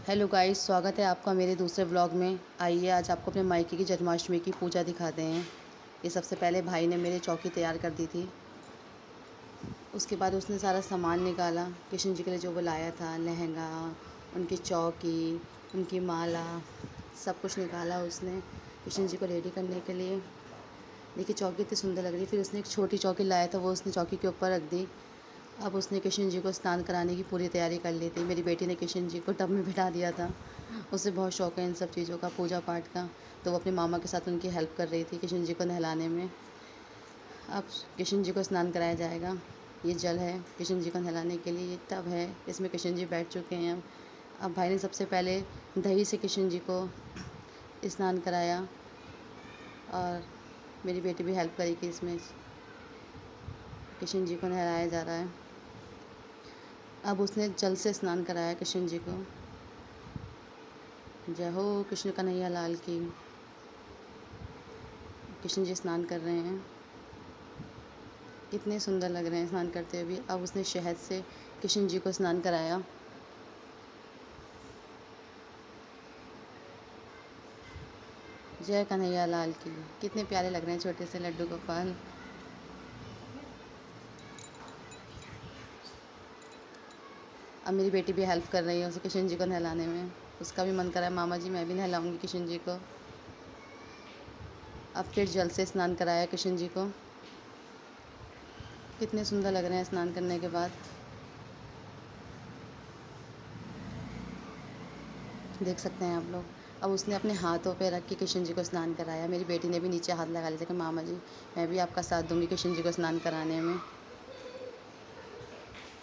Hello guys, स्वागत है आपका मेरे दूसरे व्लॉग में। आइए आज आपको अपने मायके की जन्माष्टमी की पूजा दिखाते हैं। ये सबसे पहले भाई ने मेरे चौकी तैयार कर दी थी। उसके बाद उसने सारा सामान निकाला कृष्ण जी के लिए जो वो लाया था, लहंगा, उनकी चौकी, उनकी माला, सब कुछ निकाला उसने कृष्ण जी को रेडी करने के लिए। देखिए चौकी इतनी सुंदर लग रही। फिर उसने एक छोटी चौकी लाया था, वो उसने चौकी के ऊपर रख दी। अब उसने कृष्ण जी को स्नान कराने की पूरी तैयारी कर ली थी। मेरी बेटी ने कृष्ण जी को टब में बिठा दिया था। उसे बहुत शौक है इन सब चीज़ों का, पूजा पाठ का, तो वो अपने मामा के साथ उनकी हेल्प कर रही थी कृष्ण जी को नहलाने में। अब कृष्ण जी को स्नान कराया जाएगा। ये जल है कृष्ण जी को नहलाने के लिए, ये टब है, इसमें कृष्ण जी बैठ चुके हैं। अब भाई ने सबसे पहले दही से कृष्ण जी को स्नान कराया और मेरी बेटी भी हेल्प करेगी इसमें। कृष्ण जी को नहलाया जा रहा है। अब उसने जल से स्नान कराया कृष्ण जी को। जय हो कृष्ण कन्हैया लाल की। कृष्ण जी स्नान कर रहे हैं, कितने सुंदर लग रहे हैं स्नान करते हुए भी। अब उसने शहद से कृष्ण जी को स्नान कराया। जय कन्हैया लाल की। कितने प्यारे लग रहे हैं छोटे से लड्डू गोपाल। अब मेरी बेटी भी हेल्प कर रही है उसे कृष्ण जी को नहलाने में। उसका भी मन कर रहा है, मामा जी मैं भी नहलाऊंगी कृष्ण जी को। अब फिर जल से स्नान कराया कृष्ण जी को। कितने सुंदर लग रहे हैं स्नान करने के बाद, देख सकते हैं आप लोग। अब उसने अपने हाथों पे रख के कृष्ण जी को स्नान कराया। मेरी बेटी ने भी नीचे हाथ लगा लिया था कि मामा जी मैं भी आपका साथ दूंगी कृष्ण जी को स्नान कराने में। अब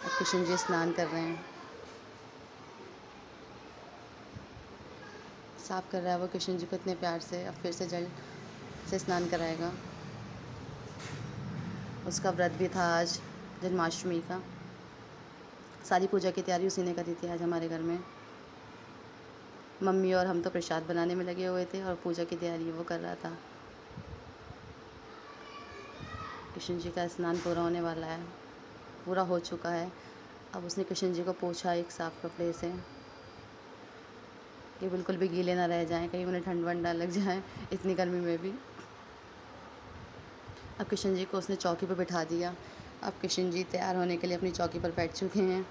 कृष्ण जी स्नान कर रहे हैं, साफ़ कर रहा है वो कृष्ण जी को इतने प्यार से। अब फिर से जल से स्नान कराएगा। उसका व्रत भी था आज जन्माष्टमी का। सारी पूजा की तैयारी उसी ने करी थी आज हमारे घर में। मम्मी और हम तो प्रसाद बनाने में लगे हुए थे और पूजा की तैयारी वो कर रहा था। कृष्ण जी का स्नान पूरा होने वाला है, पूरा हो चुका है। अब उसने कृष्ण जी को पोंछा एक साफ़ कपड़े से कि बिल्कुल भी गीले ना रह जाएं, कहीं उन्हें ठंड वंड ना लग जाए इतनी गर्मी में भी। अब कृष्ण जी को उसने चौकी पर बिठा दिया। अब कृष्ण जी तैयार होने के लिए अपनी चौकी पर बैठ चुके हैं।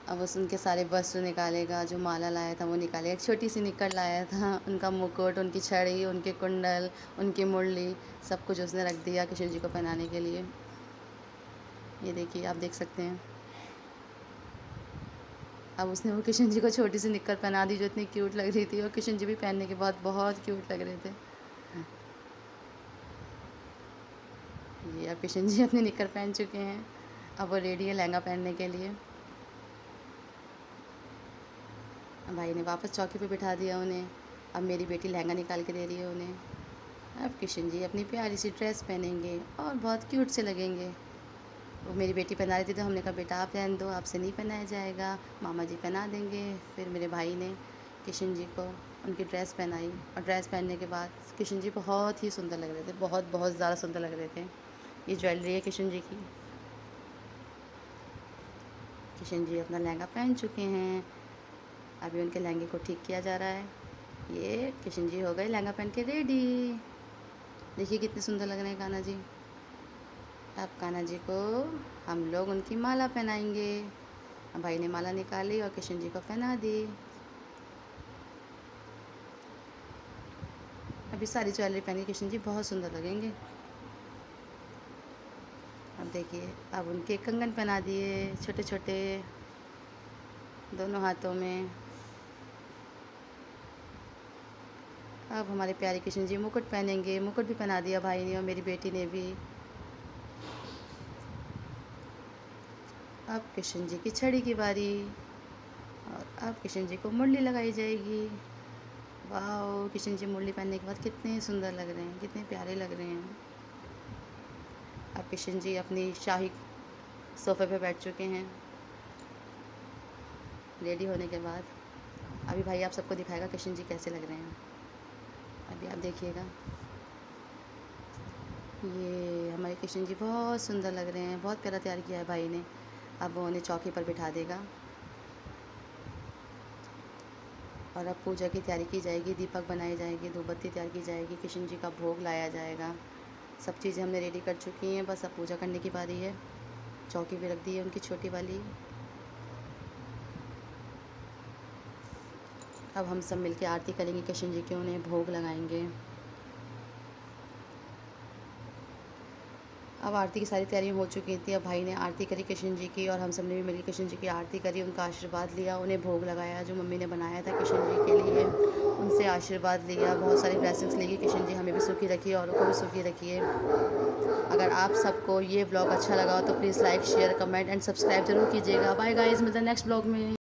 अब उस उनके सारे वस्त्र निकालेगा, जो माला लाया था वो निकालेगा। एक छोटी सी निक्कर लाया था, उनका मुकुट, उनकी छड़ी, उनके कुंडल, उनकी मुरली, सब कुछ उसने रख दिया कृष्ण जी को पहनाने के लिए। ये देखिए आप देख सकते हैं। अब उसने वो कृष्ण जी को छोटी सी निक्कर पहना दी जो इतनी क्यूट लग रही थी, और कृष्ण जी भी पहनने के बाद बहुत क्यूट लग रहे थे। जी अब कृष्ण जी अपनी निक्कर पहन चुके हैं। अब वो रेडी है लहंगा पहनने के लिए। भाई ने वापस चौकी पे बिठा दिया उन्हें। अब मेरी बेटी लहंगा निकाल के दे रही है उन्हें। अब कृष्ण जी अपनी प्यारी सी ड्रेस पहनेंगे और बहुत क्यूट से लगेंगे। वो मेरी बेटी पहना रही थी तो हमने कहा बेटा आप पहन दो, आपसे नहीं पहनाया जाएगा, मामा जी पहना देंगे। फिर मेरे भाई ने कृष्ण जी को उनकी ड्रेस पहनाई, और ड्रेस पहनने के बाद कृष्ण जी बहुत ही सुंदर लग रहे थे, बहुत बहुत ज़्यादा सुंदर लग रहे थे। ये ज्वेलरी है कृष्ण जी की। कृष्ण जी अपना लहंगा पहन चुके हैं। अभी उनके लहंगे को ठीक किया जा रहा है। ये कृष्ण जी हो गए लहंगा पहन के रेडी। देखिए कितने सुंदर लग रहे हैं कान्हा जी। अब कान्हा जी को हम लोग उनकी माला पहनाएंगे। भाई ने माला निकाली और कृष्ण जी को पहना दी। अभी सारी ज्वेलरी पहनी कृष्ण जी बहुत सुंदर लगेंगे। अब देखिए अब उनके कंगन पहना दिए छोटे छोटे, दोनों हाथों में। अब हमारे प्यारे कृष्ण जी मुकुट पहनेंगे, मुकुट भी पहना दिया भाई ने और मेरी बेटी ने भी। अब कृष्ण जी की छड़ी की बारी, और अब कृष्ण जी को मुरली लगाई जाएगी। वाह, कृष्ण जी मुरली पहनने के बाद कितने सुंदर लग रहे हैं, कितने प्यारे लग रहे हैं। अब कृष्ण जी अपनी शाही सोफ़े पे बैठ चुके हैं रेडी होने के बाद। अभी भाई आप सबको दिखाएगा कृष्ण जी कैसे लग रहे हैं। अभी आप देखिएगा, ये हमारे कृष्ण जी बहुत सुंदर लग रहे हैं, बहुत प्यारा तैयार किया है भाई ने। अब वो उन्हें चौकी पर बिठा देगा। और अब पूजा की तैयारी की जाएगी, दीपक बनाई जाएगी, धूपबत्ती तैयार की जाएगी, कृष्ण जी का भोग लाया जाएगा। सब चीज़ें हमने रेडी कर चुकी हैं, बस अब पूजा करने की बारी है। चौकी भी रख दी है उनकी छोटी वाली। अब हम सब मिलके आरती करेंगे कृष्ण जी की, उन्हें भोग लगाएंगे। अब आरती की सारी तैयारी हो चुकी थी। अब भाई ने आरती करी कृष्ण जी की और हम सब ने भी मिलकर कृष्ण जी की आरती करी, उनका आशीर्वाद लिया, उन्हें भोग लगाया जो मम्मी ने बनाया था कृष्ण जी के लिए, उनसे आशीर्वाद लिया। बहुत सारी ब्लेसिंग्स ली, कृष्ण जी हमें भी सुखी रखिए, औरों को भी सुखी रखिए। अगर आप सबको ये ब्लॉग अच्छा लगा हो तो please like, share, comment and subscribe ज़रूर कीजिएगा। बाय गाइस, मिलते हैं नेक्स्ट ब्लॉग में।